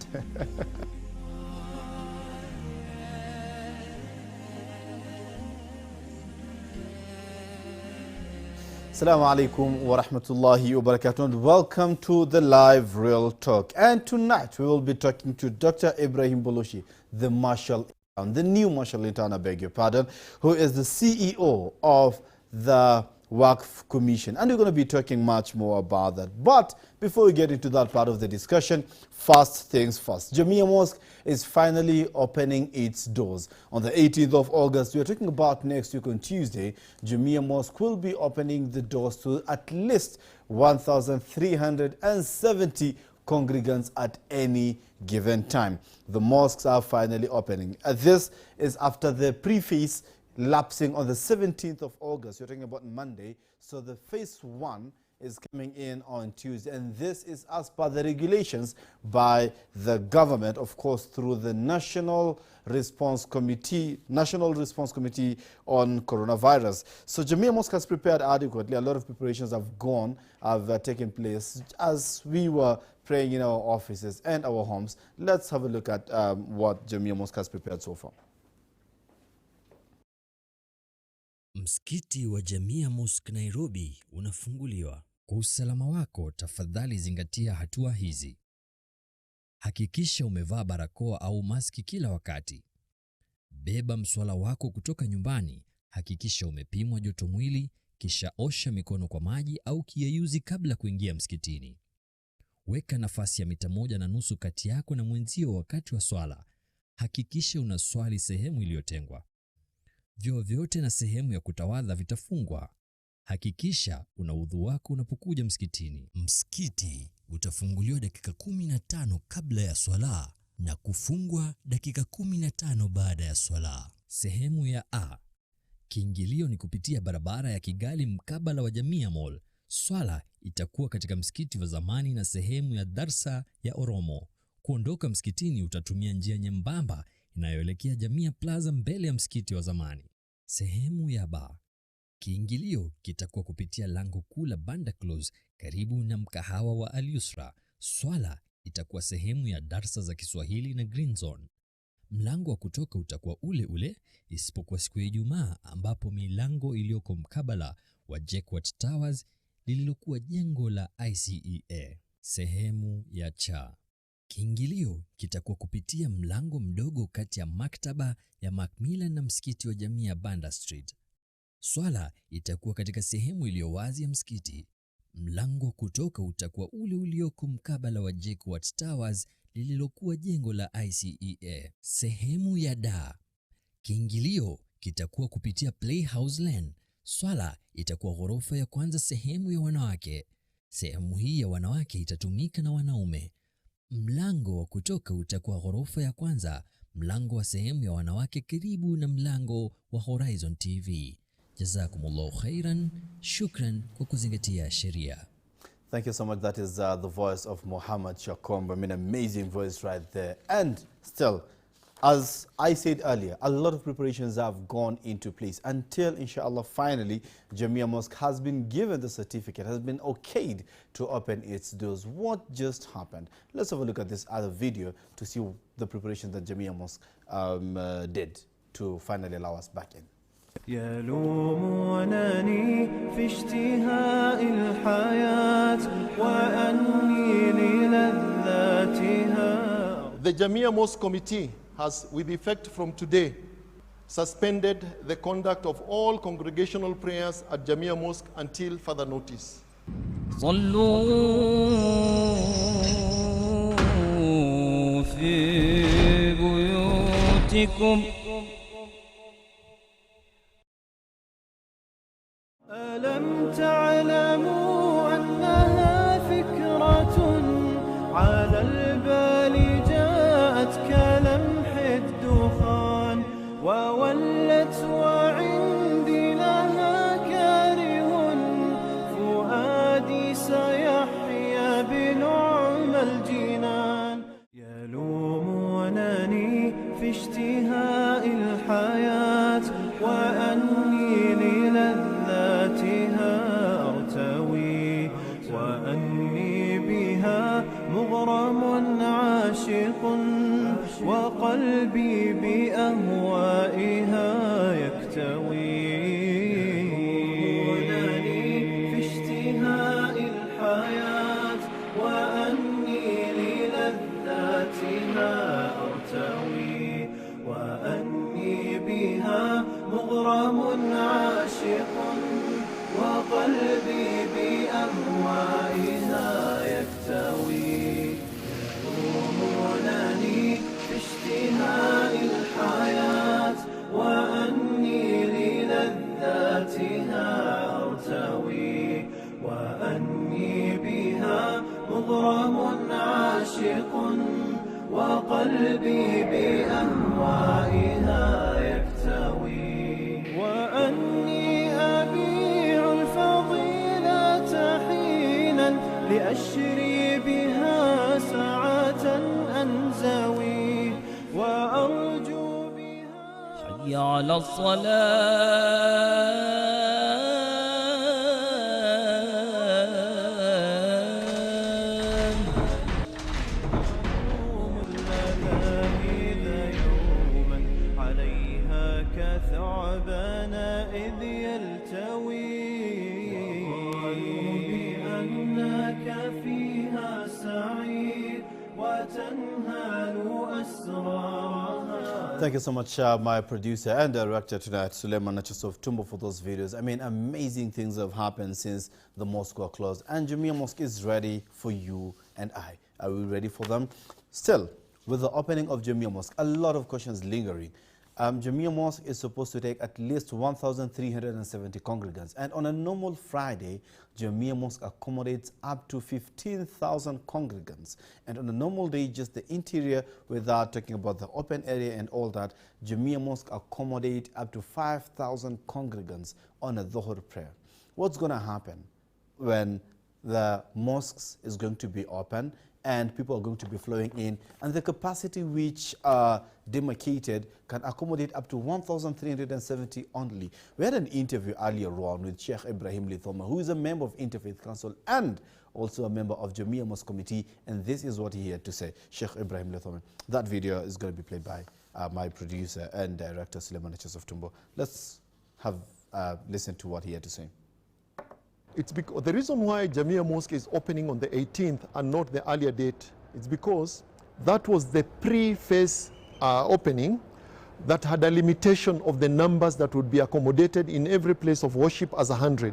Assalamu alaikum wa rahmatullahi wa barakatuh, and welcome to the live Real Talk. And tonight we will be talking to Dr. Ibrahim Boloshi, the Marshal, the new Marshal Intern, I beg your pardon, who is the CEO of the Wakf Commission. And we're going to be talking much more about that. But before we get into that part of the discussion, first things first. Jamia Mosque is finally opening its doors. On the 18th of August, we are talking about next week on Tuesday, Jamia Mosque will be opening the doors to at least 1,370 congregants at any given time. The mosques are finally opening. This is after the preface lapsing on the 17th of August. You're talking about Monday. So the phase 1 is coming in on Tuesday. And this is as per the regulations by the government, of course, through the National Response Committee on Coronavirus. So Jamia Mosque has prepared adequately. A lot of preparations have taken place as we were praying in our offices and our homes. Let's have a look at what Jamia Mosque has prepared so far. Msikiti wa Jamia Mosque Nairobi unafunguliwa. Kwa usalama wako, tafadhali zingatia hatua hizi. Hakikisha umevaa barakoa au maski kila wakati. Beba mswala wako kutoka nyumbani. Hakikisha umepimwa joto mwili, kisha osha mikono kwa maji au kiyeyuzi kabla kuingia msikitini. Weka nafasi ya mita 1.5 kati yako na mwenzio wakati wa swala. Hakikisha unaswali sehemu iliyotengwa. Vyoo vyote na sehemu ya kutawadha vitafungwa. Hakikisha una udhu wako unapokuja msikitini. Msikiti utafunguliwa dakika 15 kabla ya swala na kufungwa dakika 15 baada ya swala. Sehemu ya A. Kiingilio ni kupitia barabara ya Kigali mkabala wa Jamia Mall. Swala itakuwa katika msikiti wa zamani na sehemu ya darsa ya Oromo. Kuondoka msikitini utatumia njia nyembamba inayoelekea Jamia Plaza mbele ya msikiti wa zamani. Sehemu ya B. Kiingilio kitakuwa kupitia lango kuu la Banda Close karibu na mkahawa wa Al-Yusra. Swala itakuwa sehemu ya darsa za Kiswahili na Green Zone. Mlango wa kutoka utakuwa ule ule isipokuwa siku ya Ijumaa ambapo milango iliyoko mkabala wa Jackwat Towers lililokuwa jengo la ICEA. Sehemu ya cha. Kiingilio kitakuwa kupitia mlango mdogo kati ya maktaba ya Macmillan na msikiti wa Jamia Banda Street. Swala itakuwa katika sehemu iliyo wazi ya msikiti. Mlango kutoka utakuwa ule ulioko mkabala wa Jackwat Towers lililokuwa jengo la ICEA. Sehemu ya da. Kiingilio kitakuwa kupitia Playhouse Lane. Swala itakuwa ghorofa ya kwanza, sehemu ya wanawake. Sehemu hii ya wanawake itatumika na wanaume. Mlango wa kutoka utakuwa ghorofa ya kwanza, mlango wa sehemu ya wanawake karibu na mlango wa Horizon TV. Jazakumullahu khairan. Shukran kwa kuzingatia sheria. Thank you so much. That is the voice of Muhammad Shakomba. I mean, amazing voice right there. And still, as I said earlier, a lot of preparations have gone into place until, inshallah, finally, Jamia Mosque has been given the certificate, has been okayed to open its doors. What just happened? Let's have a look at this other video to see the preparations that Jamia Mosque did to finally allow us back in. يلومونني في اشتهاء الحياة وأني للذاتها. The Jamia Mosque Committee has, with effect from today, suspended the conduct of all congregational prayers at Jamia Mosque until further notice. صلوا في بيوتكم. ألم تعلموا أنها فكرة على البال جاءت كلمح الدخان وولت وعندي لها كاره فؤادي سيحيا بنعم الجنان. يلومونني في اشتهاء عاشق وقلبي بأهوائها يكتوي في اشتهاء الحياة وأني للذاتها أرتوي وأني بها مغرم عاشق وقلبي بأهوائها يكتوي يرومونني في اشتهاء الحياة وأني للذاتها أرتوي وأني بها مغرم عاشق وقلبي بأهوائها يكتوي وأني أبيع الفضيلة حينا لأشري بها ساعة أنزوي وأرجو بها حي على الصلاة المذاهب يوما عليها كثعبان إذ يلتوي بأنك فيها سعيد وتنهال أسرارها. Thank you so much, my producer and director tonight, Suleiman Nachasov Tumbo, for those videos. I mean, amazing things have happened since the mosque were closed. And Jamia Mosque is ready for you and I. Are we ready for them? Still, with the opening of Jamia Mosque, a lot of questions lingering. Jamia Mosque is supposed to take at least 1,370 congregants. And on a normal Friday, Jamia Mosque accommodates up to 15,000 congregants. And on a normal day, just the interior, without talking about the open area and all that, Jamia Mosque accommodates up to 5,000 congregants on a Dhuhr prayer. What's going to happen when the mosques is going to be open and people are going to be flowing in, and the capacity which are demarcated can accommodate up to 1,370 only? We had an interview earlier on with Sheikh Ibrahim Lithoma, who is a member of Interfaith Council and also a member of Jamia Mosque Committee, and this is what he had to say. Sheikh Ibrahim Lithoma. That video is going to be played by my producer and director, Suleiman Nachasov Tumbo. Let's have listen to what he had to say. It's because the reason why Jamia Mosque is opening on the 18th and not the earlier date is because that was the pre-phase opening that had a limitation of the numbers that would be accommodated in every place of worship as 100.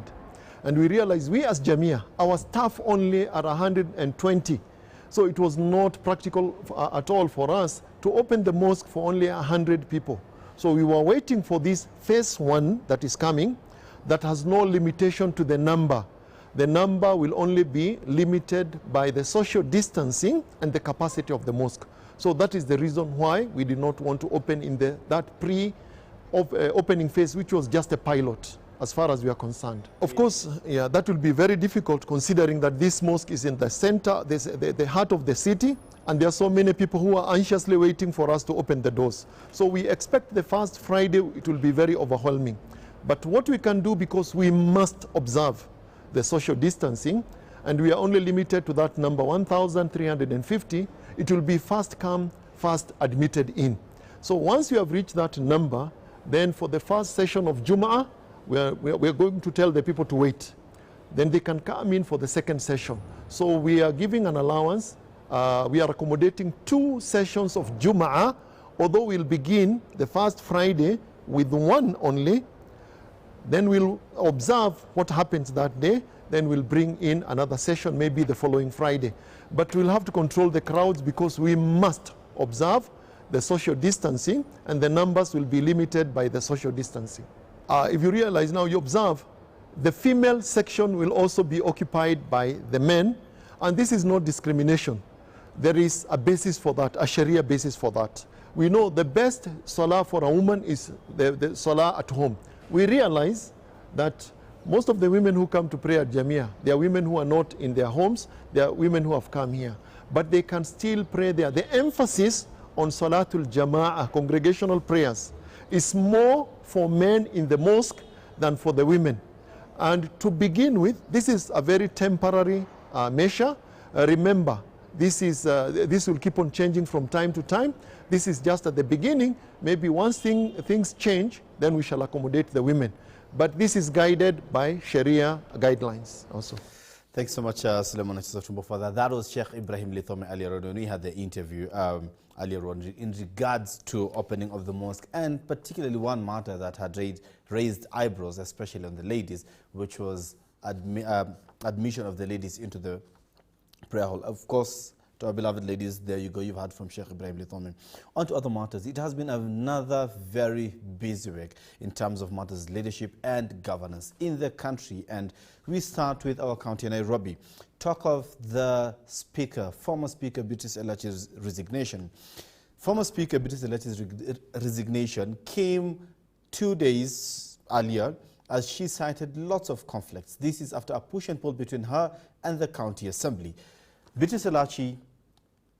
And we realized we as Jamia, our staff only are 120. So it was not practical at all for us to open the mosque for only 100 people. So we were waiting for this phase one that is coming, that has no limitation to the number. The number will only be limited by the social distancing and the capacity of the mosque. So that is the reason why we did not want to open in that pre-opening phase, which was just a pilot as far as we are concerned. Of course, yeah, that will be very difficult considering that this mosque is in the center, the heart of the city, and there are so many people who are anxiously waiting for us to open the doors. So we expect the first Friday it will be very overwhelming. But what we can do, because we must observe the social distancing, and we are only limited to that number, 1,350, it will be first come, first admitted in. So once we have reached that number, then for the first session of Jum'ah, we are going to tell the people to wait. Then they can come in for the second session. So we are giving an allowance. We are accommodating 2 sessions of Jum'ah, although we'll begin the first Friday with 1 only. Then we'll observe what happens that day. Then we'll bring in another session, maybe the following Friday. But we'll have to control the crowds because we must observe the social distancing, and the numbers will be limited by the social distancing. If you realize now, you observe, the female section will also be occupied by the men, and this is not discrimination. There is a basis for that, a Sharia basis for that. We know the best salah for a woman is the salah at home. We realize that most of the women who come to pray at Jamia, they are women who are not in their homes, they are women who have come here, but they can still pray there. The emphasis on Salatul Jama'ah, congregational prayers, is more for men in the mosque than for the women. And to begin with, this is a very temporary measure. Remember, This will keep on changing from time to time. This is just at the beginning. Maybe once things change, then we shall accommodate the women. But this is guided by Sharia guidelines also. Thanks so much, Suleiman Achisotumbo, for that. That was Sheikh Ibrahim Lithome earlier on. We had the interview earlier on in regards to opening of the mosque, and particularly one matter that had raised eyebrows, especially on the ladies, which was admission of the ladies into the prayer hall. Of course, to our beloved ladies, there you go, you've heard from Sheikh Ibrahim Lithome. On to other matters. It has been another very busy week in terms of matters leadership and governance in the country, and we start with our county, Nairobi. Talk of the speaker, former speaker Beatrice Elachi's resignation. Former speaker Beatrice Elachi's resignation came 2 days earlier as she cited lots of conflicts. This is after a push and pull between her and the county assembly. Beatrice Elachi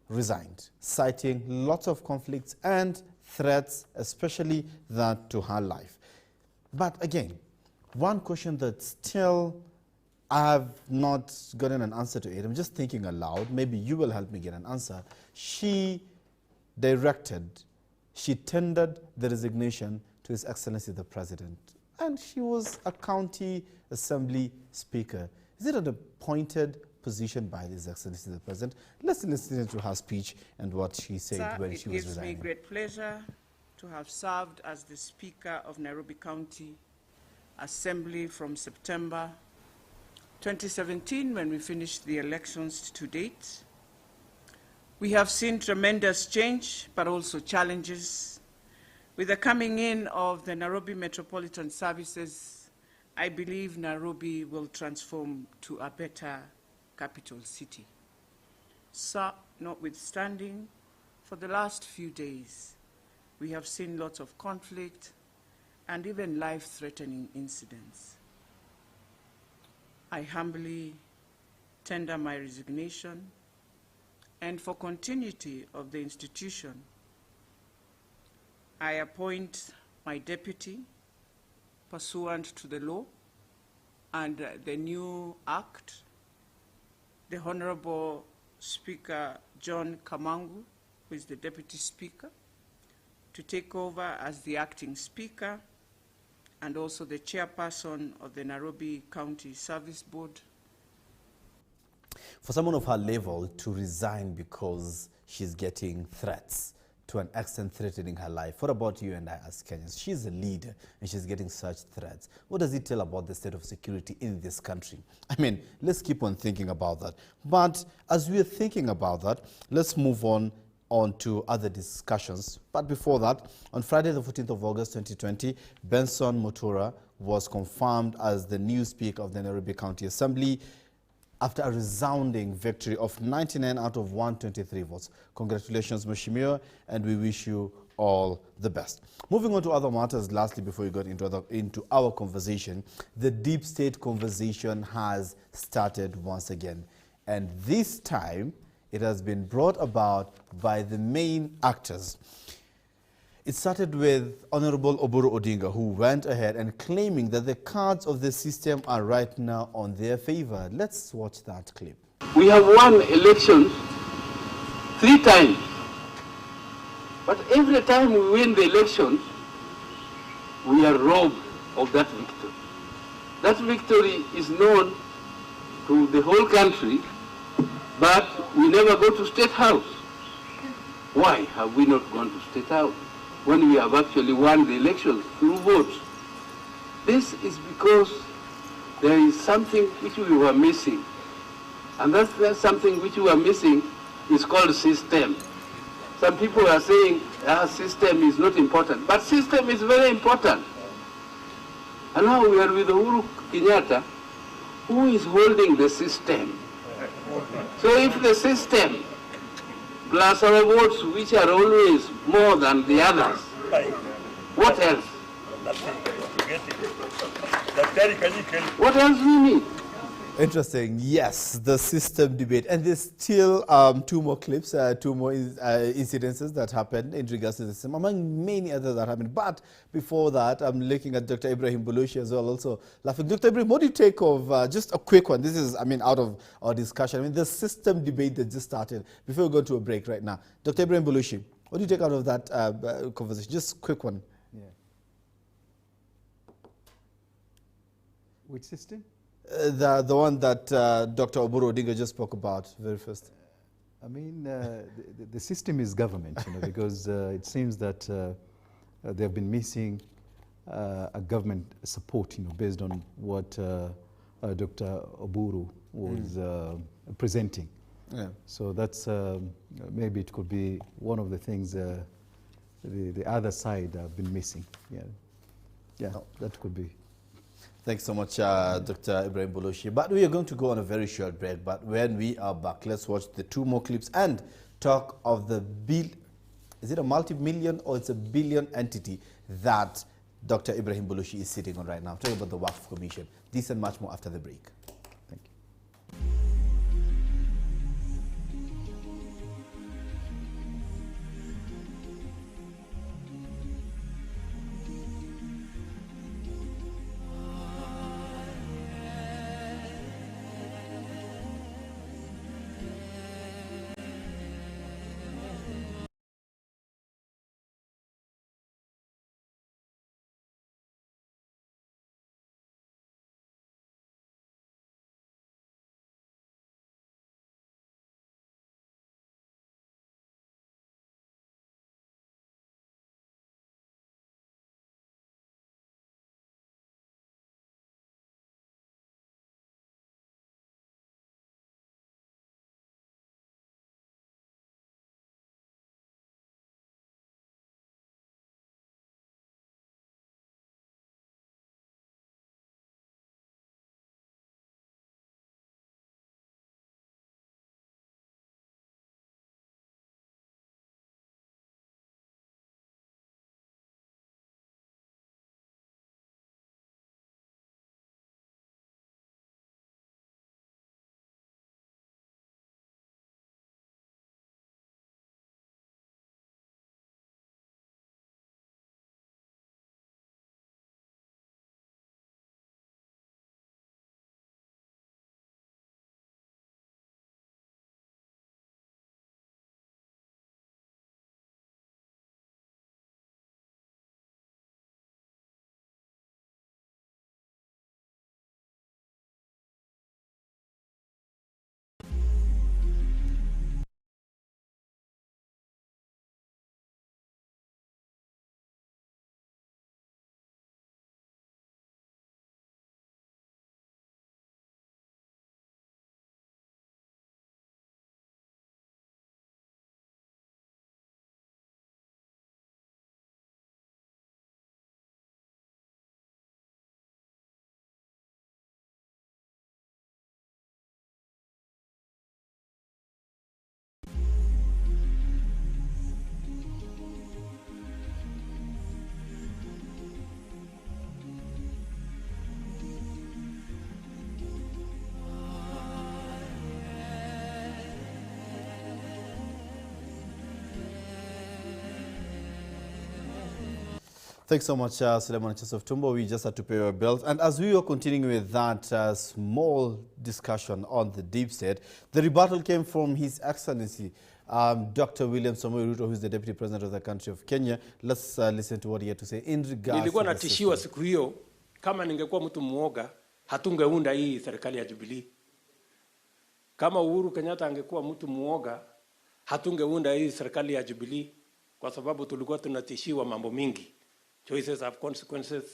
resigned, citing lots of conflicts and threats, especially that to her life. But again, one question that still I have not gotten an answer to it, I'm just thinking aloud, maybe you will help me get an answer. She tendered the resignation to His Excellency the President, and she was a county assembly speaker. Is it an appointed position by His Excellency the President? Let's listen to her speech and what she said when she was resigning. It gives me great pleasure to have served as the Speaker of Nairobi County Assembly from September 2017, when we finished the elections, to date. We have seen tremendous change, but also challenges. With the coming in of the Nairobi Metropolitan Services, I believe Nairobi will transform to a better capital city. So, notwithstanding, for the last few days, we have seen lots of conflict and even life-threatening incidents. I humbly tender my resignation, and for continuity of the institution, I appoint my deputy pursuant to the law and the new act, the Honorable Speaker John Kamangu, who is the Deputy Speaker, to take over as the acting Speaker and also the Chairperson of the Nairobi County Service Board. For someone of her level to resign because she's getting threats, to an extent threatening her life, what about you and I as Kenyans? She's a leader and she's getting such threats. What does it tell about the state of security in this country? I mean, let's keep on thinking about that. But as we're thinking about that, let's move on to other discussions. But before that, on Friday the 14th of August 2020, Benson Mutura was confirmed as the new Speaker of the Nairobi County Assembly after a resounding victory of 99 out of 123 votes. Congratulations, Mheshimiwa, and we wish you all the best. Moving on to other matters, lastly, before we get into our conversation, the deep state conversation has started once again. And this time, it has been brought about by the main actors. It started with Honorable Oburu Odinga, who went ahead and claiming that the cards of the system are right now on their favor. Let's watch that clip. We have won elections 3 times. But every time we win the elections, we are robbed of that victory. That victory is known to the whole country, but we never go to State House. Why have we not gone to State House when we have actually won the elections through votes? This is because there is something which we were missing. And that's something which we were missing is called system. Some people are saying system is not important, but system is very important. And now we are with Uhuru Kenyatta, who is holding the system. So if the system plus our votes, which are always more than the others, what else? What else we need? Interesting. Yes, the system debate. And there's still two more clips, two more incidences that happened in regards to the system, among many others that happened. But before that, I'm looking at Dr. Ibrahim Bulushi as well, also laughing. Dr. Ibrahim, what do you take of just a quick one? This is, out of our discussion. The system debate that just started before we go to a break right now. Dr. Ibrahim Bulushi, what do you take out of that conversation? Just a quick one. Yeah. Which system? The one that Dr. Oburu Odinga just spoke about very first. The system is government, because it seems that they have been missing a government support, based on what Dr. Oburu was presenting. Yeah. So that's maybe it could be one of the things the other side have been missing. Yeah, that could be. Thanks so much, Dr. Ibrahim Bulushi. But we are going to go on a very short break. But when we are back, let's watch the two more clips and talk of the bill. Is it a multi-million or it's a billion entity that Dr. Ibrahim Bulushi is sitting on right now? Talking about the Wakf Commission. This and much more after the break. Thank you. Thanks so much, Suleiman Chesov Tumbo. We just had to pay our bills. And as we were continuing with that small discussion on the deep state, the rebuttal came from His Excellency, Dr. William Samoei Ruto, who is the Deputy President of the country of Kenya. Let's listen to what he had to say in regards nilikuwa to the natishiwa system. siku hiyo, kama ningekuwa mtu muoga hatungeunda hii serikali ya Jubilee. Kama Uhuru Kenyatta angekuwa mtu muoga hatungeunda hii serikali ya Jubilee, kwa sababu tulikuwa tunatishiwa mambo mingi. Choices have consequences.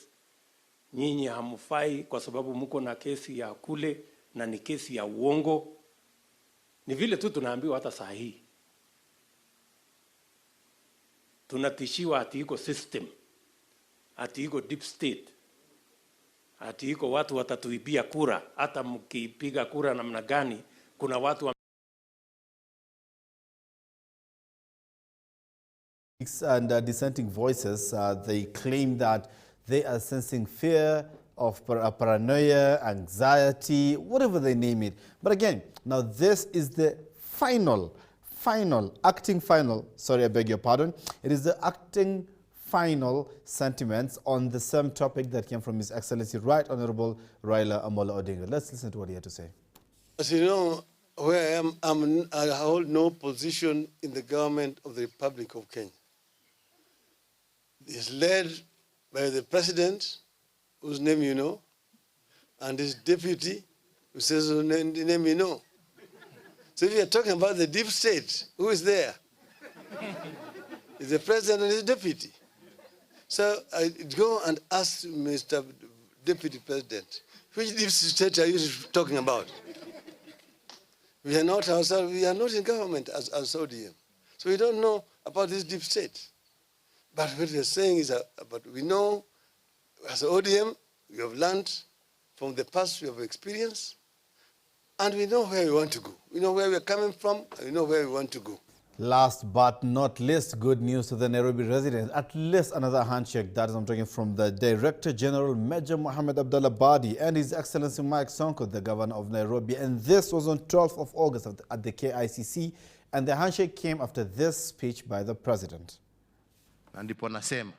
Nyinyi hamufai kwa sababu mko na kesi ya kule na ni kesi ya uongo. Ni vile tu tunaambiwa hata saa hii. Tunatishiwa ati iko system, ati iko deep state, ati iko watu watatuibia kura. Hata mkipiga kura namna gani, kuna watu And dissenting voices, they claim that they are sensing fear of paranoia, anxiety, whatever they name it. But again, now this is the acting final, sorry, I beg your pardon. It is the acting final sentiments on the same topic that came from His Excellency Right Honorable Raila Amolo Odinga. Let's listen to what he had to say. As you know, where I am, I hold no position in the government of the Republic of Kenya. It is led by the president, whose name you know, and his deputy, who says the name you know. So if you're talking about the deep state, who is there? It's the president and his deputy. So I go and ask Mr. Deputy President, which deep state are you talking about? We are not ourselves, we are not in government as ODM. So we don't know about this deep state. But what we are saying is but we know as ODM, we have learned from the past, we have experience, and we know where we want to go. We know where we are coming from, and we know where we want to go. Last but not least, good news to the Nairobi residents. At least another handshake. That is, I'm talking from the Director General, Major Mohammed Abdullah Badi, and His Excellency Mike Sonko, the Governor of Nairobi. And this was on 12th of August at the KICC. And the handshake came after this speech by the President. Na ndipo nasema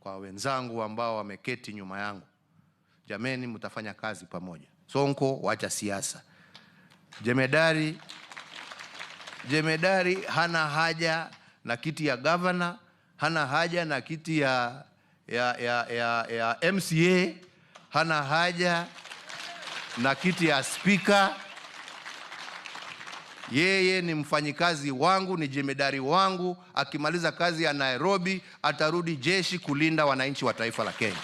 kwa wenzangu ambao wameketi nyuma yangu, jameni, mtafanya kazi pamoja. Sonko, wacha siasa. Jemedari hana haja na kiti ya governor, hana haja na kiti ya MCA, hana haja na kiti ya speaker. Yeye ni mfanyikazi wangu, ni jemedari wangu. Akimaliza kazi ya Nairobi, atarudi jeshi kulinda wananchi wa taifa la Kenya.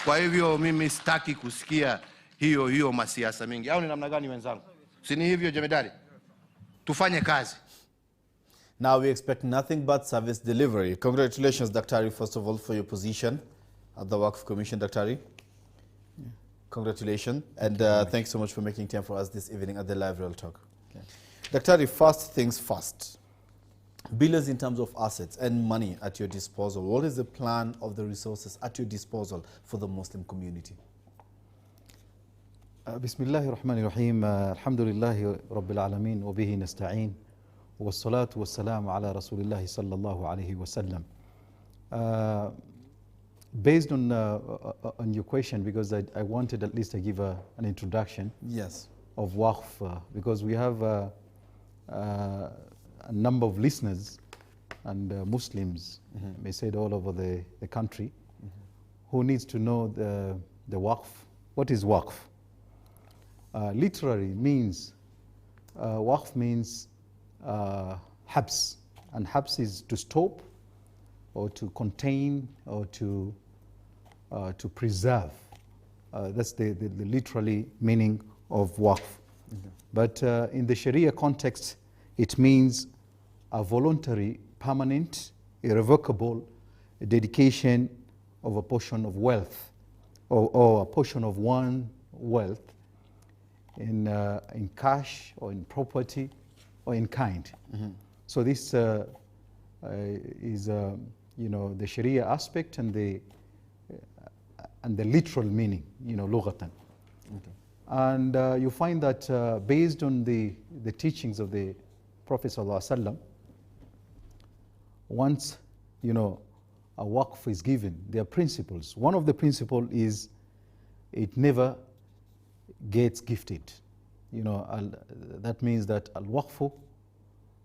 Kwa hivyo mimi sitaki kusikia hiyo masiasa mingi. Au ni namna gani wenzangu? Si ni hivyo jemedari? Tufanye kazi. Now we expect nothing but service delivery. Congratulations, Daktari, first of all, for your position at the Wakf Commission, Daktari. Yeah. Congratulations. And thanks so much for making time for us this evening at the Live Real Talk. Okay. Daktari, first things first. Billions in terms of assets and money at your disposal. What is the plan of the resources at your disposal for the Muslim community? بسم الله الرحمن الرحيم الحمد لله رب العالمين وبه نستعين والصلاة والسلام على رسول الله صلى الله عليه وسلم. Based on your question, because I wanted at least to give an introduction of Wakf, because we have a number of listeners and Muslims, may say it all over the country, who needs to know the Wakf. What is Wakf? Literally means, Wakf means habs, and habs is to stop or to contain or to preserve. That's the literally meaning of Wakf. But in the Sharia context, it means a voluntary, permanent, irrevocable dedication of a portion of wealth or a portion of one wealth in cash or in property or in kind. So this is the Sharia aspect and the literal meaning, lughatan. And you find that based on the teachings of the Prophet ﷺ, once a Wakf is given, there are principles. One of the principles is it never gets gifted. That means that al-waqfu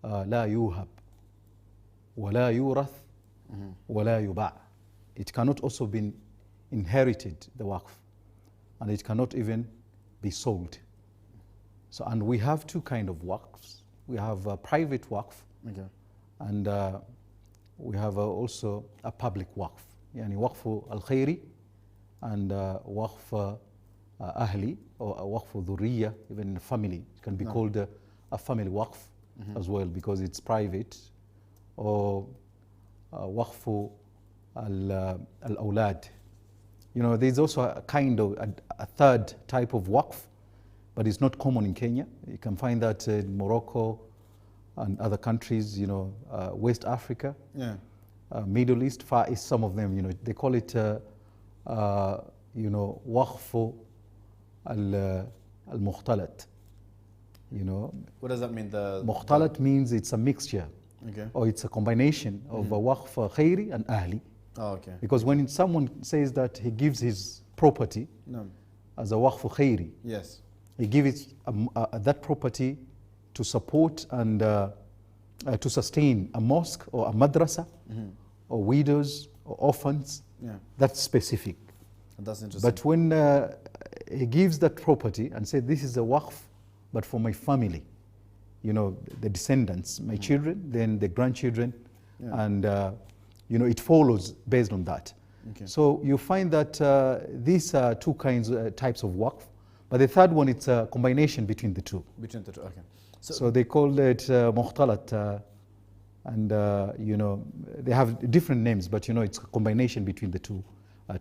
la yuhab wa la yurath wa la yuba'. It cannot also be inherited, the waqf, and it cannot even be sold. So, and we have two kind of waqfs. We have a private waqf, and we have also a public waqf. Yani waqfu al-khairi and waqf ahli, or a waqf dhurriya, even in a family. It can be called a family waqf as well, because it's private, or waqf al-awlad. There's also a kind of a third type of waqf, but it's not common in Kenya. You can find that in Morocco and other countries, West Africa, Middle East, Far East, some of them, they call it you know, Wakf al-Mukhtalat. You know, What does that mean? Mukhtalat means it's a mixture, Okay. or it's a combination of a Waqf Khairi and Ahli. Oh, okay. Because when someone says that he gives his property No. as a Waqf Khairi, Yes. he gives that property to support and to sustain a mosque or a madrasa, or widows or orphans. Yeah. That's specific. That's interesting. But when he gives that property and says, this is a waqf, but for my family, you know, the descendants, my children, then the grandchildren, and you know, it follows based on that. Okay. So you find that these are two types of waqf, but the third one, it's a combination between the two. Between the two, okay. So they call it mukhtalat, and you know, they have different names, but you know, it's a combination between the two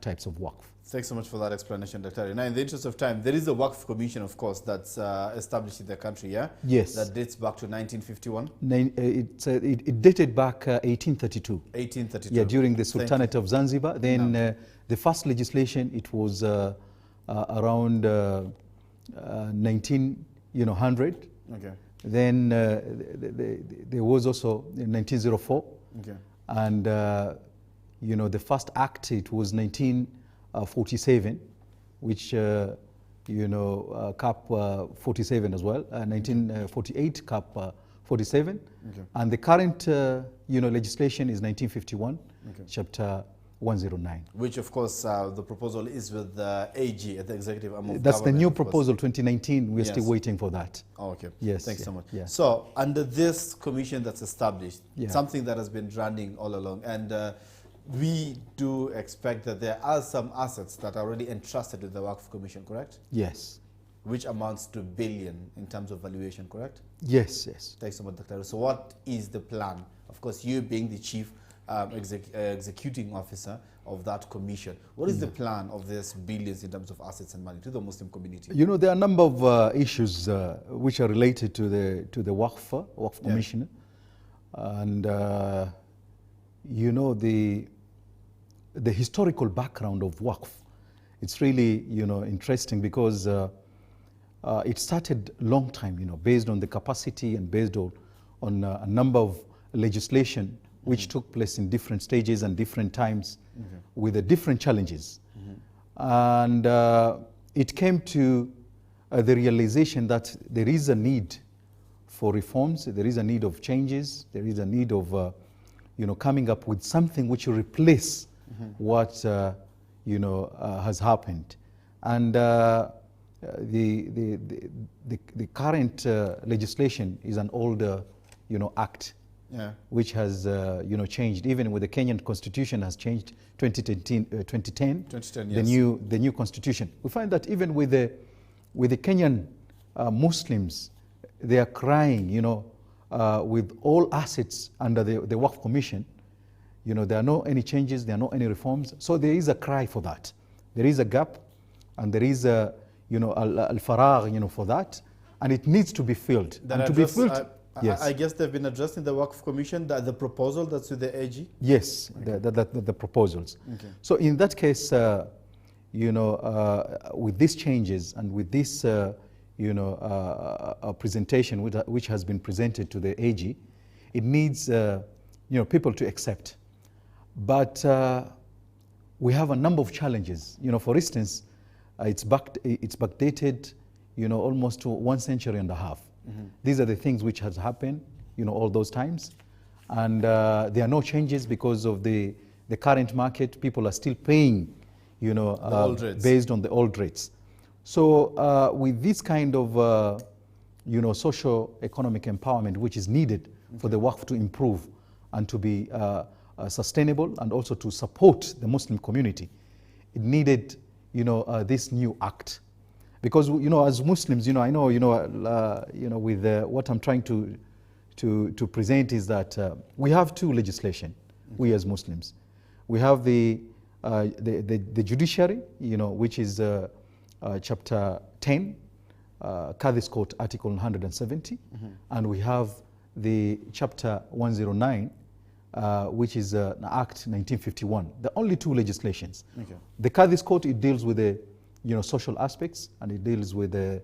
types of waqf. Thanks so much for that explanation, Dr. Now, in the interest of time, there is a Wakf Commission, of course, that's established in the country, yeah? Yes. That dates back to 1951? It dated back 1832. 1832. Yeah, during the Sultanate of Zanzibar. Then the first legislation, it was around 1900. Okay. Then there was also in 1904. Okay. And you know, the first act, it was 1947, which you know, Cap 47 as well, 1948 Cap 47, Okay. and the current you know, legislation is 1951, Okay. Chapter 109. Which, of course, the proposal is with the AG, at the executive arm of That's the government, new of course. proposal, 2019. We're Yes. still waiting for that. Oh, okay. Yes, Thanks yeah, so much. yeah. So, under this commission that's established, Yeah. something that has been running all along, and we do expect that there are some assets that are already entrusted with the Wakf Commission, correct? Yes, Which amounts to billion in terms of valuation, correct? yes, yes. Thanks so much, Dr. So what is the plan? Of course, you being the chief executing officer of that commission, what is the plan of this billions in terms of assets and money to the Muslim community? You know, there are a number of issues which are related to the Waqf Commission, and you know, the historical background of Waqf. It's really, you know, interesting because it started a long time, you know, based on the capacity and based on a number of legislation which took place in different stages and different times with the different challenges. And it came to the realization that there is a need for reforms, there is a need of changes, there is a need of you know, coming up with something which will replace what you know, has happened. And the current legislation is an older, you know, act, which has you know, changed. Even with the Kenyan constitution has changed 2010. Yes. The new constitution. We find that even with the Kenyan Muslims, they are crying, you know, with all assets under the Waqf Commission. You know, there are no any changes, there are no any reforms. So there is a cry for that. There is a gap, and there is a, you know, al-faragh, you know, for that, and it needs to be filled. That and to be filled, yes. I guess they've been addressed in the Wakf Commission, the proposal that's with the AG? Yes, the proposals. Okay. So in that case, you know, with these changes and with this, you know, a presentation which has been presented to the AG, it needs, you know, people to accept. But we have a number of challenges. You know, for instance, it's backdated, you know, almost to 1.5 centuries. These are the things which has happened, you know, all those times. And there are no changes because of the current market. People are still paying, you know, based on the old rates. So with this kind of, you know, socio-economic empowerment which is needed for the Waqf to improve and to be sustainable and also to support the Muslim community, it needed, you know, this new act. Because, you know, as Muslims, you know, I know, you know, with what I'm trying to present is that we have two legislation, we as Muslims. We have the judiciary, you know, which is chapter 10, Qadhi's Court, article 170, and we have the chapter 109, which is an Act 1951. The only two legislations. Okay. The Qadhi's Court, it deals with the social aspects, and it deals with the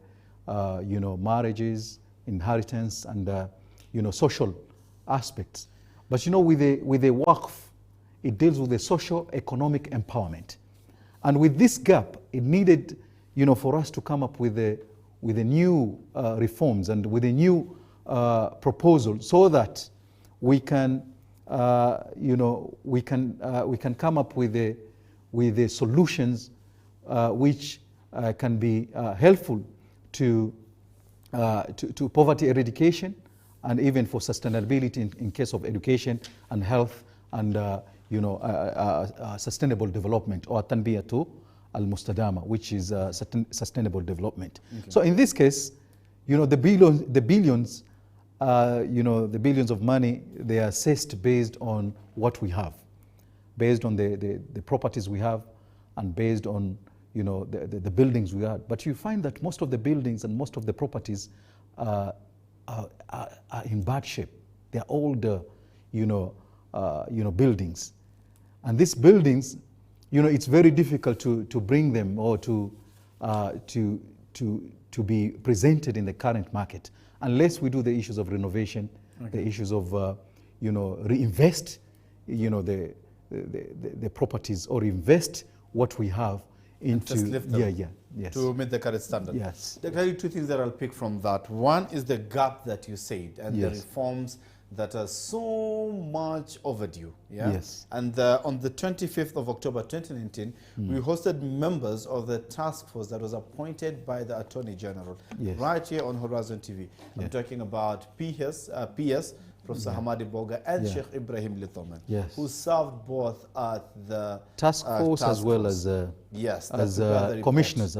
marriages, inheritance, and social aspects. But with the Wakf, it deals with the socio-economic empowerment. And with this gap, it needed for us to come up with a new reforms and with a new proposal, so that we can we can come up with the solutions which can be helpful to poverty eradication, and even for sustainability in case of education and health, and sustainable development, or tanbiyatu al-mustadama, which is sustainable development. Okay. So in this case, the billions of money, they are assessed based on what we have, based on the properties we have, and based on the buildings we have. But you find that most of the buildings and most of the properties are in bad shape. They're older, buildings, and these buildings, it's very difficult to bring them or to be presented in the current market, unless we do the issues of renovation, okay, the issues of reinvest the properties, or invest what we have into to meet the current standard. Yes. There are two things that I'll pick from that. One is the gap that you said, and the reforms that are so much overdue. Yeah? Yes. And on the 25th of October 2019, we hosted members of the task force that was appointed by the Attorney General, right here on Horizon TV. I'm talking about PS, Professor Hamadi Boga, and Sheikh Ibrahim Lithoman, who served both at the task force as well as commissioners,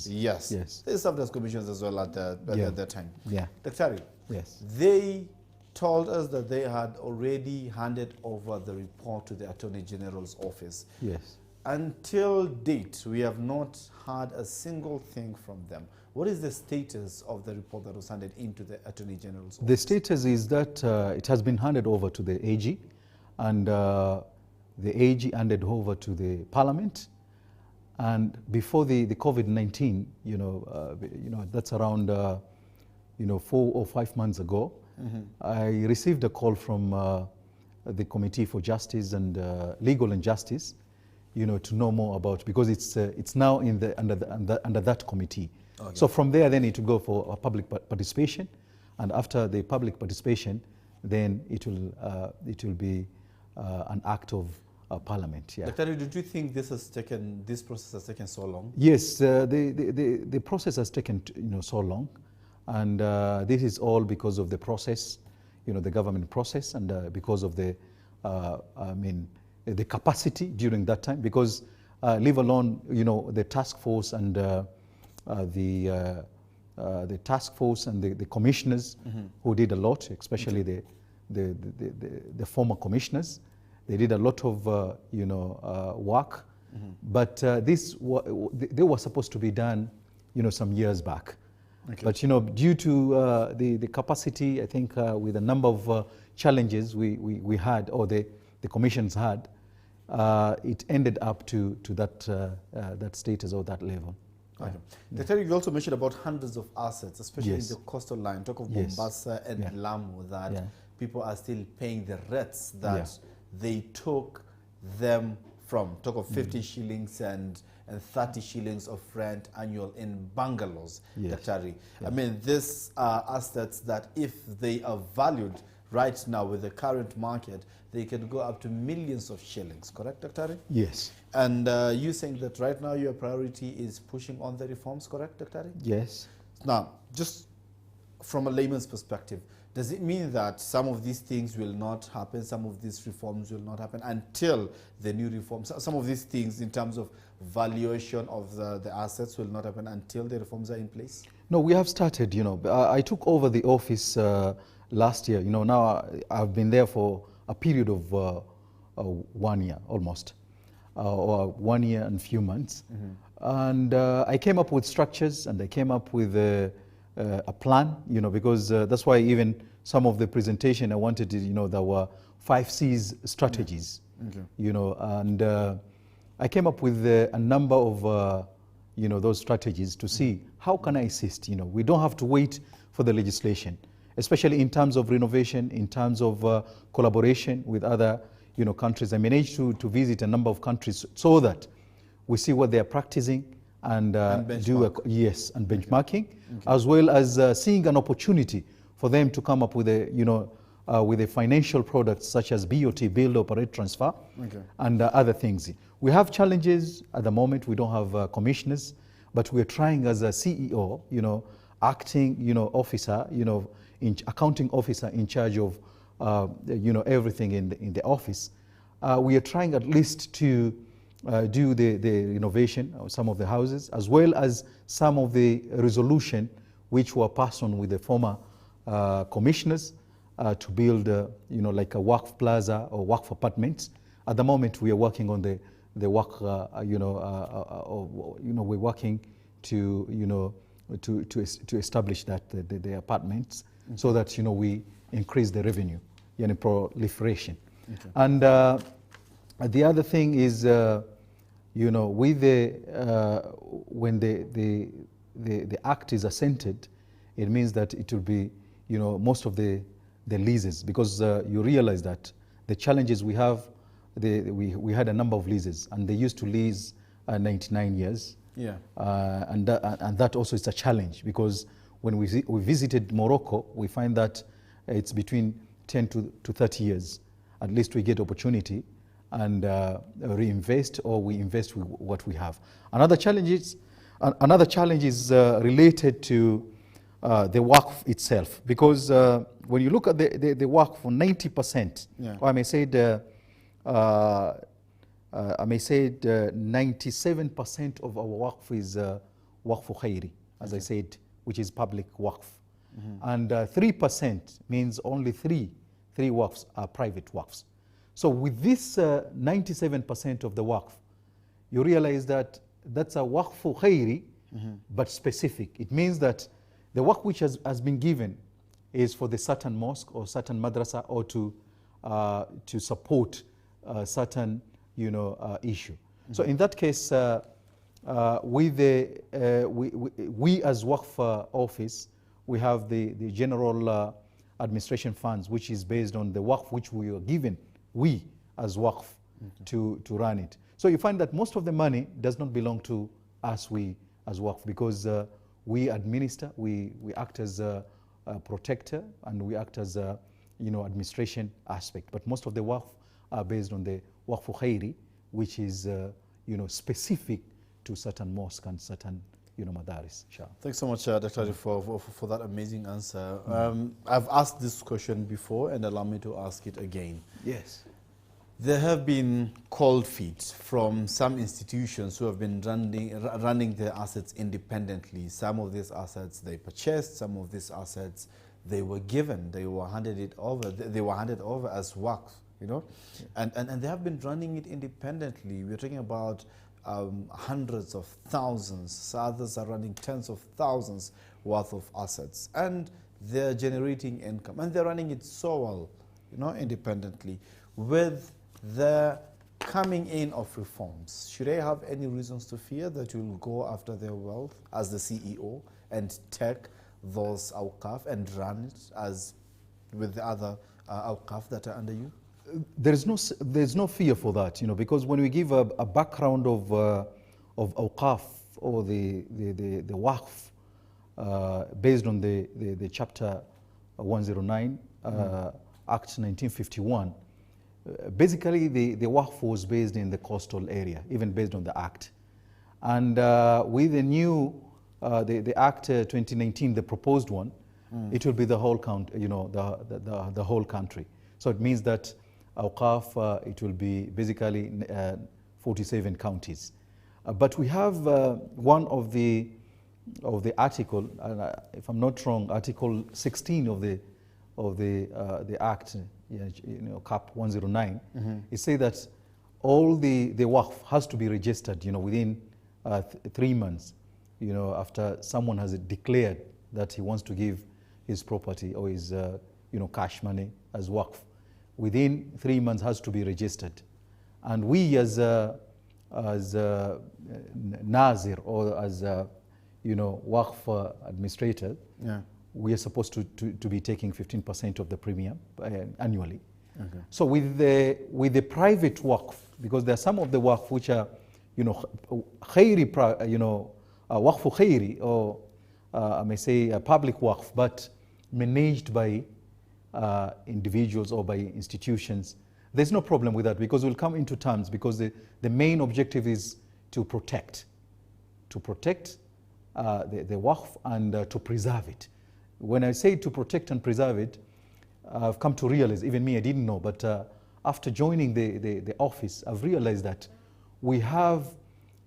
Yes. They served as commissioners as well at that time. Yeah. Dr. They told us that they had already handed over the report to the Attorney General's office. Yes. Until date, we have not heard a single thing from them. What is the status of the report that was handed into the Attorney General's office? The status is that it has been handed over to the AG, and the AG handed over to the Parliament. And before the COVID-19, that's around 4 or 5 months ago, I received a call from the Committee for Justice and Legal and Justice, to know more about, because it's now under that committee. Okay. So from there, then it will go for a public participation, and after the public participation, then it will be an act of Parliament. Yeah. Dr. Did you think this process has taken so long? Yes, the process has taken so long, and this is all because of the process, the government process, and because of the the capacity during that time, because leave alone the task force and the task force and the commissioners who did a lot, especially the former commissioners. They did a lot of work, but they were supposed to be done some years back. Okay. But due to the capacity, I think with a number of challenges we had, or the commissions had, it ended up to that status or that level. Okay. Dr. You also mentioned about hundreds of assets, especially in the coastal line. Talk of Mombasa and Lamu, that people are still paying the rates that they took them from. Talk of 50 shillings and 30 shillings of rent annual in bungalows, Dr. I mean, these are assets that if they are valued right now with the current market, they can go up to millions of shillings, correct, Dr. Yes. And you saying that right now your priority is pushing on the reforms, correct, Dr. Yes. Now, just from a layman's perspective, does it mean that some of these things will not happen, some of these reforms will not happen until the new reforms, some of these things in terms of valuation of the assets will not happen until the reforms are in place? No, we have started, I took over the office last year. Now I've been there for a period of 1 year almost, or 1 year and few months. And I came up with structures, and I came up with a plan, because that's why even some of the presentation I wanted to, there were 5 C's strategies, and I came up with a number of, those strategies to see how can I assist. We don't have to wait for the legislation, especially in terms of renovation, in terms of collaboration with other, countries. I managed to visit a number of countries so that we see what they are practicing and benchmarking, as well as seeing an opportunity for them to come up with a financial products such as BOT, build, operate, transfer, and other things. We have challenges at the moment. We don't have commissioners, but we're trying as a CEO, acting, officer, accounting officer in charge of, everything in the office. We are trying at least to do the renovation of some of the houses, as well as some of the resolution which were passed on with the former commissioners to build, like a Wakf plaza or Wakf apartments. At the moment, we are working on the Wakf, we're working to, to establish that the apartments, so that, we increase the revenue, proliferation. And the other thing is, with when the act is assented, it means that it will be, most of the leases, because you realize that the challenges we have, we had a number of leases, and they used to lease 99 years. Yeah. And that also is a challenge, because when we visited Morocco, we find that it's between 10 to 30 years. At least we get opportunity and reinvest, or we invest with what we have. Another challenge is related to the Wakf itself, because when you look at the Wakf, for 90%, or I may say 97% of our Wakf is Wakf Khairi, as I said, which is public Wakf. And 3% means only three Wakfs are private Wakfs. So with this 97% of the Wakf, you realize that that's a Wakf Khairi, but specific. It means that the Wakf which has been given is for the certain mosque or certain madrasa, or to support certain issue. So in that case, we as Wakf office, we have the general administration funds, which is based on the Wakf which we are given, we as Wakf, to run it. So you find that most of the money does not belong to us, we as Wakf, because we administer, we act as a protector, and we act as a administration aspect. But most of the Wakf are based on the Wakf Khairi, which is specific to certain mosques and certain madaris. Thanks so much, Dr. Ali, for that amazing answer. I've asked this question before, and allow me to ask it again. Yes. There have been cold feet from some institutions who have been running their assets independently. Some of these assets they purchased, some of these assets they were given, they were handed over as Wakf, and they have been running it independently. We're talking about hundreds of thousands, others are running tens of thousands worth of assets, and they're generating income, and they're running it so well, independently. With the coming in of reforms, should I have any reasons to fear that you'll go after their wealth as the CEO and take those awqaf and run it as with the other awqaf that are under you? There's no fear for that, because when we give a background of awqaf or the Waqf based on the chapter 109 Act 1951, basically the Waqf was based in the coastal area, even based on the Act. And with the new the Act 2019, the proposed one, it will be the whole country, the whole country. So it means that Awqaf, it will be basically 47 counties. But we have one of the article, if I'm not wrong, Article 16 of the Act, Cap 109. It says that all the Waqf has to be registered, within 3 months, after someone has declared that he wants to give his property or his cash money as Wakf. Within 3 months has to be registered. And we as Nazir or as Wakf administrator, we are supposed to be taking 15% of the premium annually. Okay. So with the private Wakf, because there are some of the Wakf which are, khairi, Wakf khairi, or I may say a public Wakf, but managed by individuals or by institutions. There's no problem with that because we'll come into terms, because the main objective is to protect the Wakf and to preserve it. When I say to protect and preserve it, I've come to realize, even me, I didn't know, but after joining the office, I've realized that we have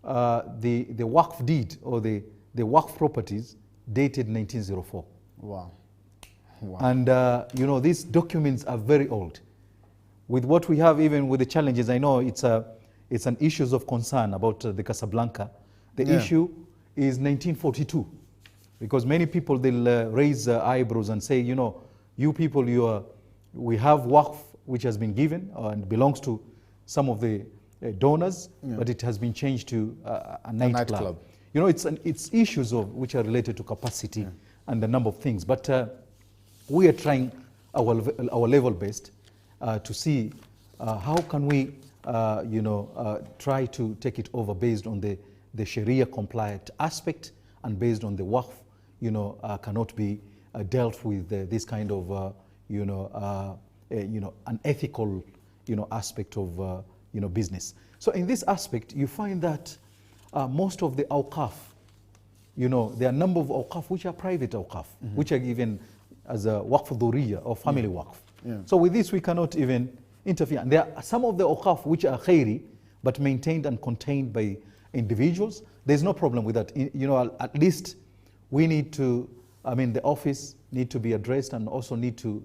the Wakf deed or the Wakf properties dated 1904. Wow. Wow. And these documents are very old. With what we have, even with the challenges, I know it's an issues of concern about the Casablanca. The issue is 1942, because many people, they'll raise eyebrows and say, you people, we have Wakf which has been given and belongs to some of the donors, but it has been changed to a nightclub. It's issues which are related to capacity and a number of things. But we are trying our level best to see how can we, try to take it over based on the Sharia compliant aspect, and based on the Wakf, cannot be dealt with this kind of, an ethical, aspect of, business. So in this aspect, you find that most of the Awqaf, there are a number of Awqaf which are private Awqaf, which are given as a Waqf Dhurriya or family Waqf. So with this, we cannot even interfere. And there are some of the Awqaf which are khairi, but maintained and contained by individuals. There's no problem with that. At least we need to, the office need to be addressed, and also need to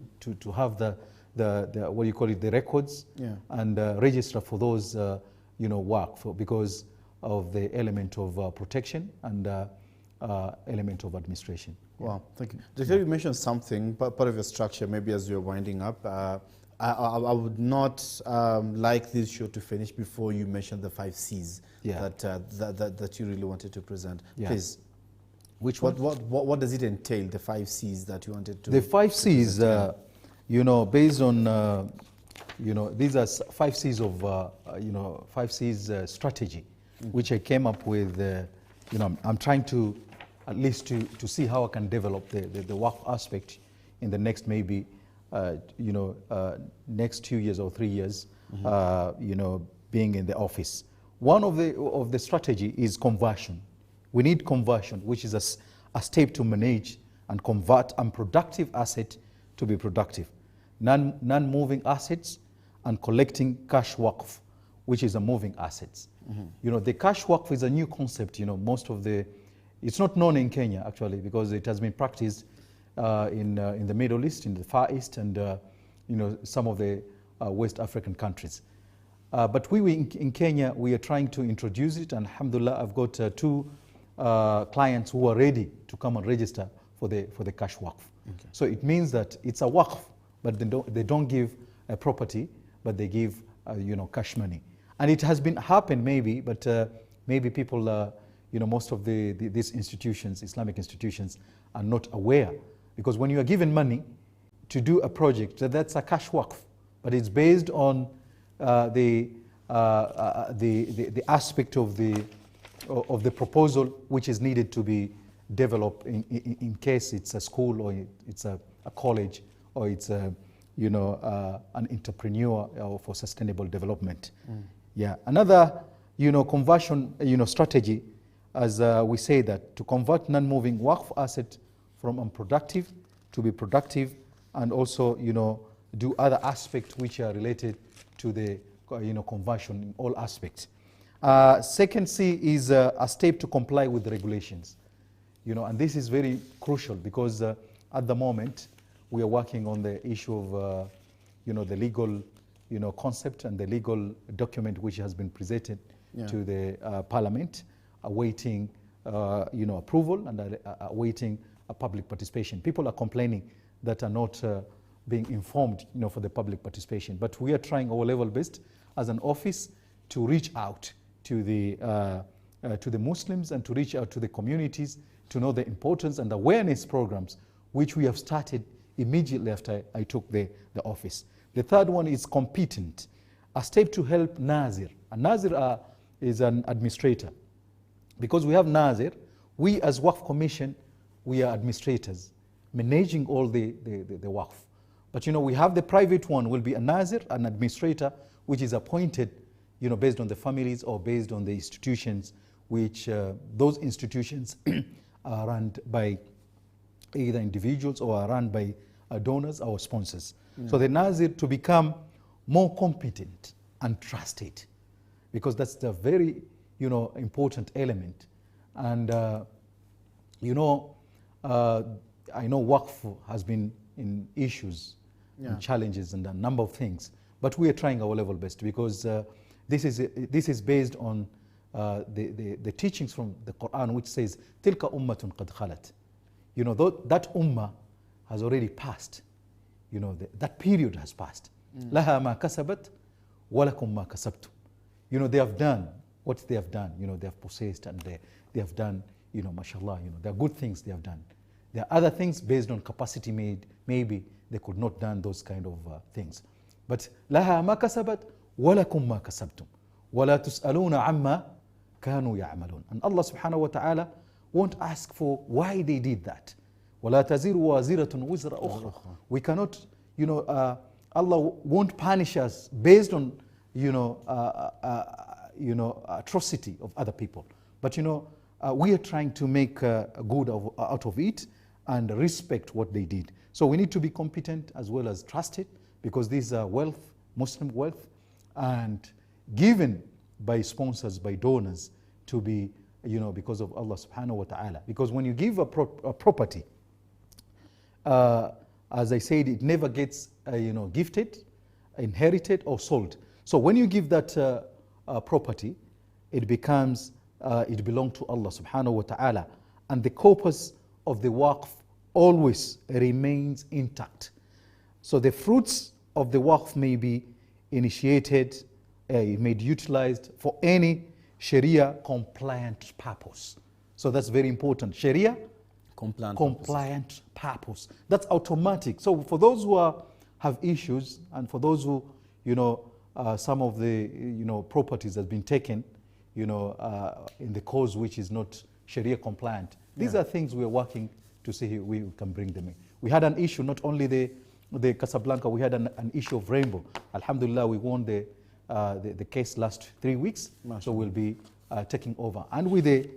have the what do you call it, the records and register for those, Waqf, because of the element of protection and element of administration. Wow, thank you. Dr. You mentioned something, part of your structure, maybe as you're winding up. I would not like this show to finish before you mention the 5 C's that you really wanted to present. Please. Which one? What does it entail, the 5 C's that you wanted to? The 5 C's, based on, these are 5 C's of, 5 C's strategy, which I came up with, I'm trying to, at least to see how I can develop the Wakf aspect in the next maybe, next 2 years or 3 years, being in the office. One of the strategy is conversion. We need conversion, which is a step to manage and convert unproductive asset to be productive. Non-moving assets and collecting cash Waqf, which is a moving assets. The cash Waqf is a new concept. Most of it's not known in Kenya actually, because it has been practiced in the Middle East, in the Far East, and some of the West African countries. But we in Kenya, we are trying to introduce it, and alhamdulillah, I've got 2 clients who are ready to come and register for the cash Waqf. Okay. So it means that it's a Waqf, but they don't give a property, but they give cash money. And it has been happened maybe, but maybe people, most of these institutions, Islamic institutions, are not aware, because when you are given money to do a project, that's a cash Waqf, but it's based on the aspect of the proposal which is needed to be developed in case it's a school, or it's a college, or it's an entrepreneur for sustainable development. Another conversion strategy, as we say, that to convert non-moving Waqf asset from unproductive to be productive, and also do other aspects which are related to the conversion in all aspects. Second C is a step to comply with the regulations. And this is very crucial, because at the moment we are working on the issue of the legal concept and the legal document which has been presented to the Parliament, awaiting approval and awaiting a public participation. People are complaining that are not being informed, for the public participation. But we are trying our level best as an office to reach out to the Muslims and to reach out to the communities to know the importance and awareness programs which we have started immediately after I took the office. The third one is competent, a step to help Nazir. A Nazir is an administrator. Because we have Nazir, we as Wakf Commission, we are administrators, managing all the Wakf. But we have the private one, will be a Nazir, an administrator, which is appointed based on the families or based on the institutions, which those institutions are run by either individuals or are run by donors or sponsors. Yeah. So the Nazir to become more competent and trusted, because that's the very important element. And I know Wakf has been in issues and challenges and a number of things, but we are trying our level best, because this is based on the teachings from the Quran, which says tilka ummatun qad khalat. That ummah has already passed. That period has passed. Laha ma kasabat walakum ma kasabtum. They have done what they have done. They have possessed and they have done, mashallah, there are good things they have done. There are other things based on capacity made, maybe they could not done those kind of things. But laha ma kasabat walakum ma kasabtum wala tus'aluna amma kanu ya'malun. And Allah subhanahu wa ta'ala won't ask for why they did that. وَلَا تَزِرُ وَازِرَةٌ وِزْرَ أُخْرَى. We cannot, Allah won't punish us based on, atrocity of other people. But, we are trying to make good out of it and respect what they did. So we need to be competent as well as trusted, because these are wealth, Muslim wealth, and given by sponsors, by donors, to be, because of Allah subhanahu wa ta'ala. Because when you give a property, as I said, it never gets, gifted, inherited, or sold. So when you give that property, it becomes, it belongs to Allah subhanahu wa ta'ala. And the corpus of the Waqf always remains intact. So the fruits of the Waqf may be initiated, made utilized for any Sharia compliant purpose. So that's very important. Sharia compliant purpose. That's automatic. So for those who have issues, and for those who, some of the, properties has been taken, in the cause which is not Sharia compliant. These are things we are working to see we can bring them in. We had an issue, not only the Casablanca, we had an issue of Rainbow. Alhamdulillah, we won the case last 3 weeks, so we'll be taking over. And with the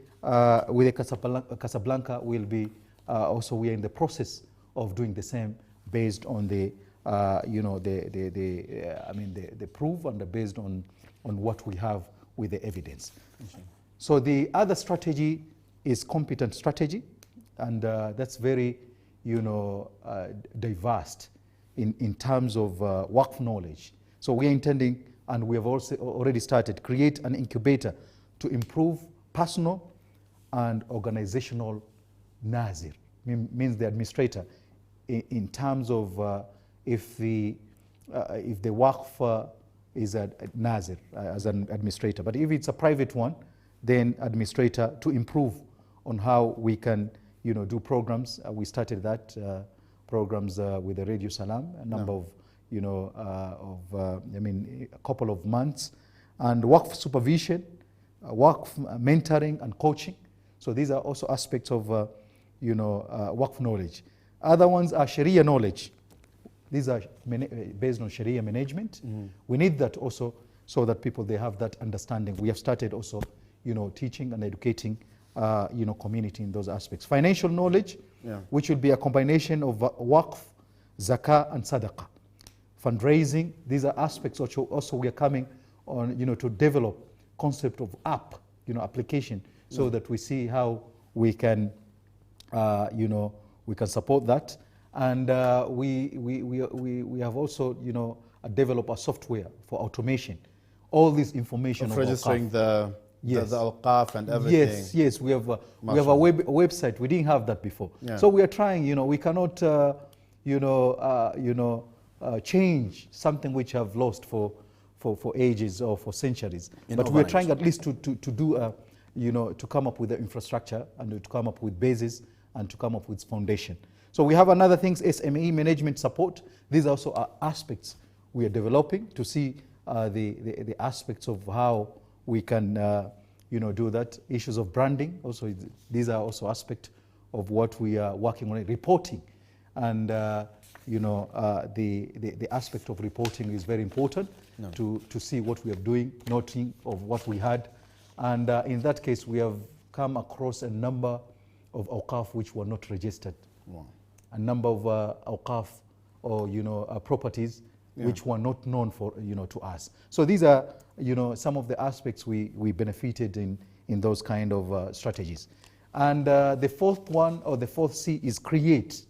Casablanca, we'll be also, we are in the process of doing the same based on the proof and based on what we have with the evidence. So the other strategy is competent strategy, and that's very diverse in terms of Waqf knowledge. So we are intending, and we have also already started, create an incubator to improve personal and organizational Nazir, means the administrator, in terms of if the Waqf is a Nazir as an administrator. But if it's a private one, then administrator to improve on how we can do programs. We started that programs with the Radio Salam, a number of a couple of months, and Waqf supervision, Waqf mentoring and coaching. So these are also aspects of Waqf knowledge. Other ones are Sharia knowledge. These are based on Sharia management. We need that also, so that people, they have that understanding. We have started also, teaching and educating, community in those aspects. Financial knowledge, which will be a combination of Waqf, Zakah, and Sadaqah. Fundraising, these are aspects which also we are coming on, to develop concept of app, application, so that we see how we can, we can support that. And we have also, developed a software for automation. All this information of registering the Awqaf and everything. Yes, we have a website. We didn't have that before. So we are trying, we cannot, change something which have lost for ages or for centuries. But we're overnight. trying at least to do, to come up with the infrastructure and to come up with bases and to come up with foundation. So we have another things, SME management support. These also are aspects we are developing to see the aspects of how we can, do that. Issues of branding, also these are also aspects of what we are working on. Reporting, and the aspect of reporting is very important to see what we are doing, noting of what we had, and in that case we have come across a number of awqaf which were not registered. Wow. A number of awqaf or properties which were not known for to us. So these are some of the aspects we benefited in those kind of strategies. And the fourth one, or the fourth C, is create.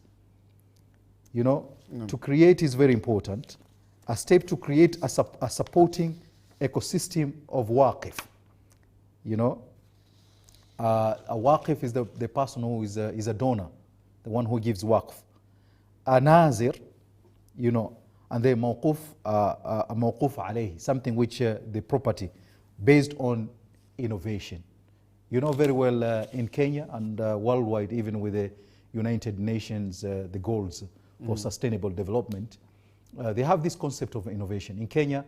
To create is very important. A step to create a supporting ecosystem of Wakf. A Wakf is the person who is a donor, the one who gives Wakf. A Nazir, and the mawquf alayhi, something which the property based on innovation. Very well in Kenya and worldwide, even with the United Nations, the goals for sustainable development, they have this concept of innovation. In Kenya,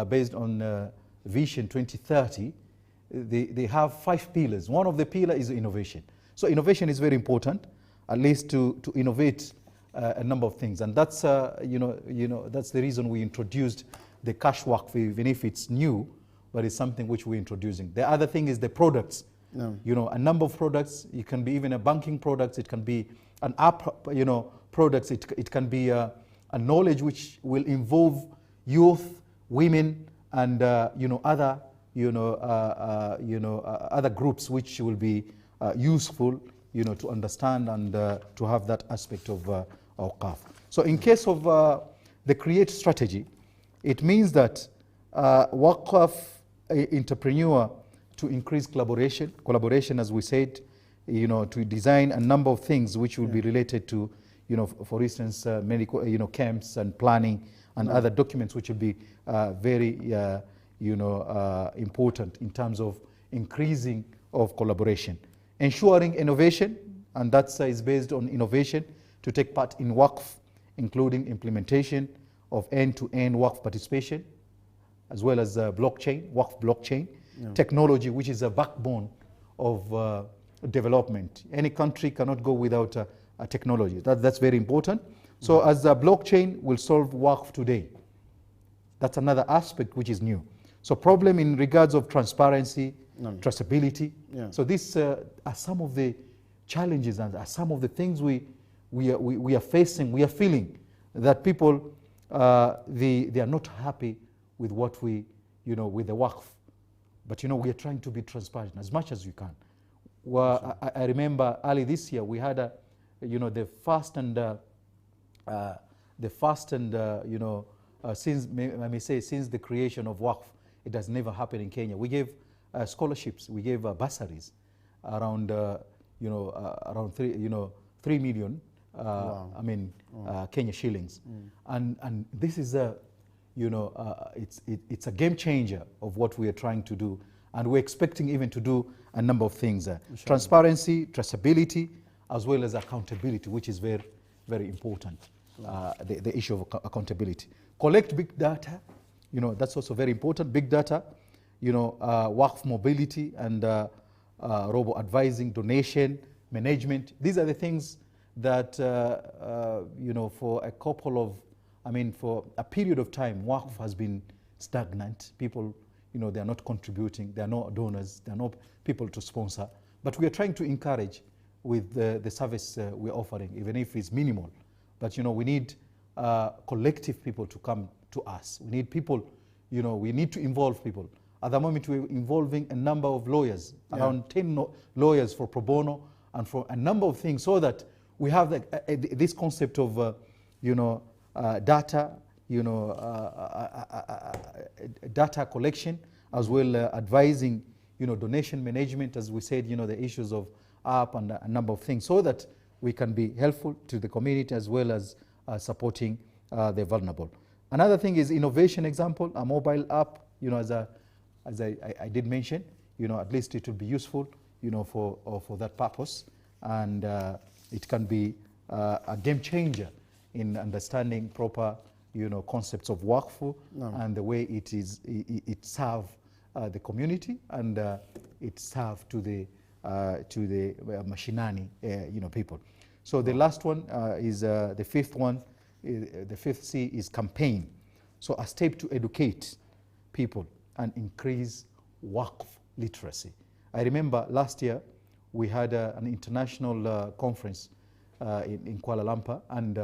based on Vision 2030, they have 5 pillars. One of the pillars is innovation. So innovation is very important, at least to innovate a number of things, and that's that's the reason we introduced the cash Wakf, even if it's new, but it's something which we're introducing. The other thing is the products. A number of products. It can be even a banking product. It can be an app, products. It can be a knowledge which will involve youth, women, and other other groups which will be useful to understand and to have that aspect of awqaf. So in case of the create strategy, it means that Wakf entrepreneur to increase collaboration, as we said, to design a number of things which will be related to, for instance, medical, camps and planning and other documents which will be very, important in terms of increasing of collaboration. Ensuring innovation, and that is based on innovation, to take part in Wakf, including implementation of end-to-end Wakf participation, as well as blockchain, Wakf blockchain, technology, which is a backbone of development. Any country cannot go without a technology. That's very important. So as a blockchain will solve Wakf today. That's another aspect which is new. So problem in regards of transparency, traceability. So these are some of the challenges and are some of the things we are facing, we are feeling that people, they are not happy with what we, with the Wakf. But we are trying to be transparent as much as we can. Well, I remember early this year we had the first and since, let me say, since the creation of Wakf, it has never happened in Kenya. We gave scholarships, we gave bursaries around around 3 million. Kenya shillings, and this is it's a game changer of what we are trying to do, and we're expecting even to do a number of things: transparency, traceability, as well as accountability, which is very, very important. The issue of accountability. Collect big data, that's also very important. Big data, Wakf mobility and robo advising, donation, management. These are the things that for a couple of, for a period of time, Wakf has been stagnant. People, they are not contributing. There are no donors. There are no people to sponsor. But we are trying to encourage with the service we're offering, even if it's minimal. But we need collective people to come to us. We need people. We need to involve people. At the moment, we're involving a number of lawyers, around 10 lawyers for pro bono and for a number of things, so that we have this concept of, data, data collection, as well advising, donation management, as we said, the issues of app and a number of things, so that we can be helpful to the community as well as supporting the vulnerable. Another thing is innovation example, a mobile app, you know, as I did mention, you know, at least it would be useful, you know, for that purpose. And it can be a game changer in understanding proper, you know, concepts of Wakf and the way it serve the community and it serve to the mashinani, you know, people. So the last one is the fifth one. The fifth C is campaign. So a step to educate people and increase Wakf literacy. I remember last year we had an international conference in Kuala Lumpur, and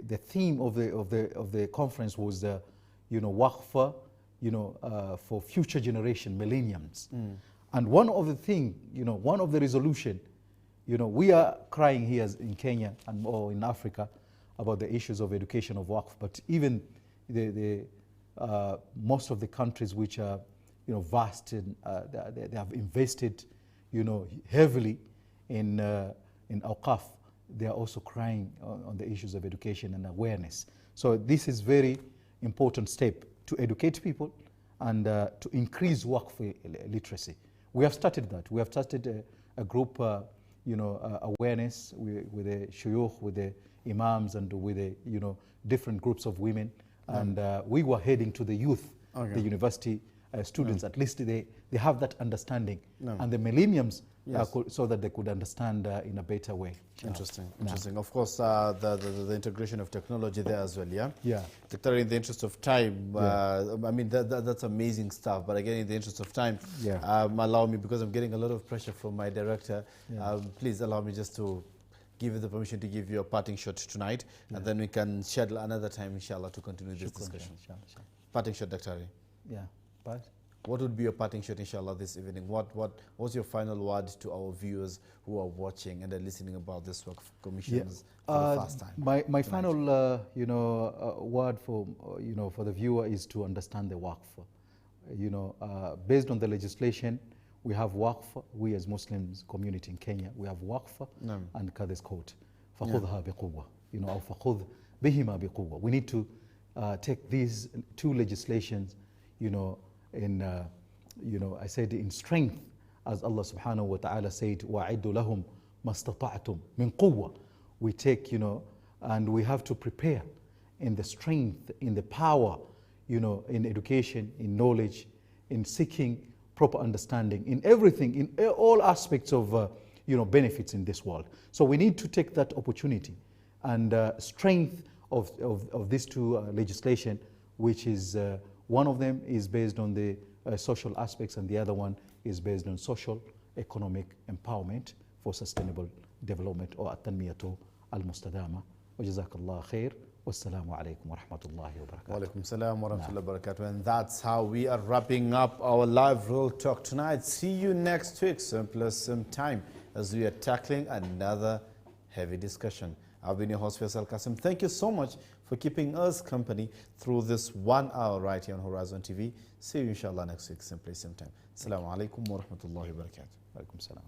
the theme of the conference was you know, Wakf, you know, for future generation, millenniums. And one of the thing, you know, one of the resolution, you know, we are crying here in Kenya and or in Africa about the issues of education of Wakf, but even most of the countries which are, you know, vast and they have invested, you know, heavily in Awqaf, they are also crying on the issues of education and awareness. So this is very important step to educate people and to increase Wakf literacy. We have started that. We have started a group, you know, awareness with the shuyukh, with the imams, and with the, you know, different groups of women. And we were heading to the youth, the university students. At least they have that understanding. And the millenniums, so that they could understand in a better way. Interesting, interesting. Of course, the integration of technology there as well, yeah? Yeah. Dr. In the interest of time, I mean, that's amazing stuff. But again, in the interest of time, allow me, because I'm getting a lot of pressure from my director, please allow me just to give you the permission to give you a parting shot tonight, and then we can schedule another time, inshallah, to continue this discussion. Parting shot, Dr. Yeah, but what would be your parting shot, inshallah, this evening? What's your final word to our viewers who are watching and are listening about this work commissions for the first time? My final, you know, word for, you know, for the viewer is to understand the Wakf. You know, based on the legislation, we have Wakf. We as Muslims community in Kenya, we have Wakf and Qadhi's Court. فَخُذْهَا بِقُوَّةٍ. You know, أو فَخُذْ بِهِمَا بِقُوَّةٍ. We need to take these two legislations, you know, in, you know, I said in strength, as Allah subhanahu wa ta'ala said, وَعِدُّ لَهُمْ مَا اسْتَطَعْتُمْ مِنْ قُوَّةٍ. We take, you know, and we have to prepare in the strength, in the power, you know, in education, in knowledge, in seeking proper understanding, in everything, in all aspects of, you know, benefits in this world. So we need to take that opportunity and strength of these two legislation, which is one of them is based on the social aspects, and the other one is based on social economic empowerment for sustainable development, or at-tanmiyatu al-mustadama. Wa jazakallah khair. Wassalamu alaikum wa rahmatullahi wa barakatuh. Wa alaikum salam wa rahmatullahi wa barakatuh. And that's how we are wrapping up our live Real Talk tonight. See you next week, same place, same time, as we are tackling another heavy discussion. I've been your host, Faisal Kassim. Thank you so much for keeping us company through this 1 hour right here on Horizon TV. See you inshallah next week, same place, same time. Assalamu alaikum wa rahmatullahi wa barakatuh. Wa alaikum salam.